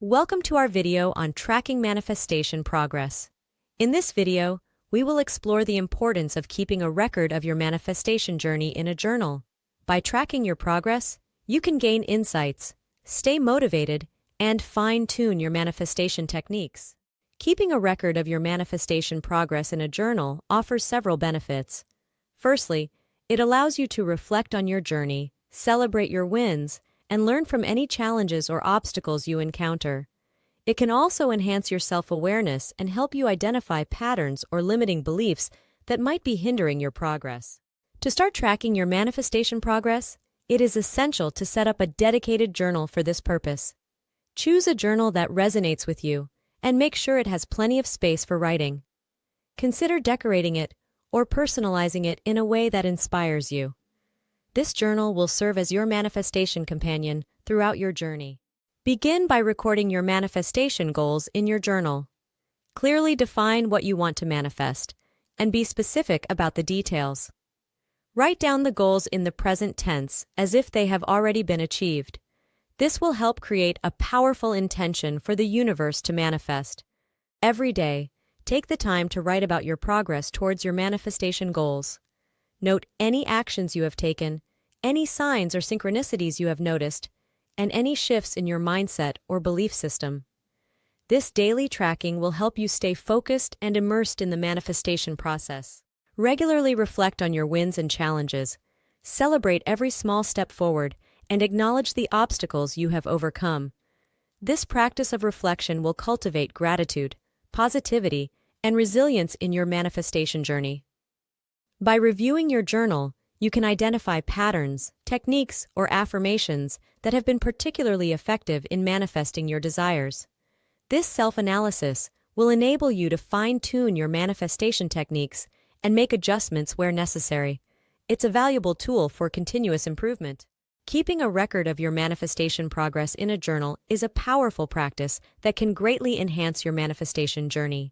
Welcome to our video on tracking manifestation progress. In this video, we will explore the importance of keeping a record of your manifestation journey in a journal. By tracking your progress, you can gain insights, stay motivated, and fine-tune your manifestation techniques. Keeping a record of your manifestation progress in a journal offers several benefits. Firstly, it allows you to reflect on your journey, celebrate your wins, and learn from any challenges or obstacles you encounter. It can also enhance your self-awareness and help you identify patterns or limiting beliefs that might be hindering your progress. To start tracking your manifestation progress, it is essential to set up a dedicated journal for this purpose. Choose a journal that resonates with you, and make sure it has plenty of space for writing. Consider decorating it or personalizing it in a way that inspires you. This journal will serve as your manifestation companion throughout your journey. Begin by recording your manifestation goals in your journal. Clearly define what you want to manifest, and be specific about the details. Write down the goals in the present tense as if they have already been achieved. This will help create a powerful intention for the universe to manifest. Every day, take the time to write about your progress towards your manifestation goals. Note any actions you have taken, any signs or synchronicities you have noticed, and any shifts in your mindset or belief system. This daily tracking will help you stay focused and immersed in the manifestation process. Regularly reflect on your wins and challenges. Celebrate every small step forward and acknowledge the obstacles you have overcome. This practice of reflection will cultivate gratitude, positivity, and resilience in your manifestation journey. By reviewing your journal, you can identify patterns, techniques, or affirmations that have been particularly effective in manifesting your desires. This self-analysis will enable you to fine-tune your manifestation techniques and make adjustments where necessary. It's a valuable tool for continuous improvement. Keeping a record of your manifestation progress in a journal is a powerful practice that can greatly enhance your manifestation journey.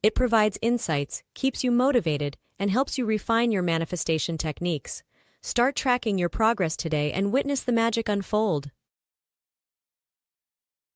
It provides insights, keeps you motivated, and helps you refine your manifestation techniques. Start tracking your progress today and witness the magic unfold.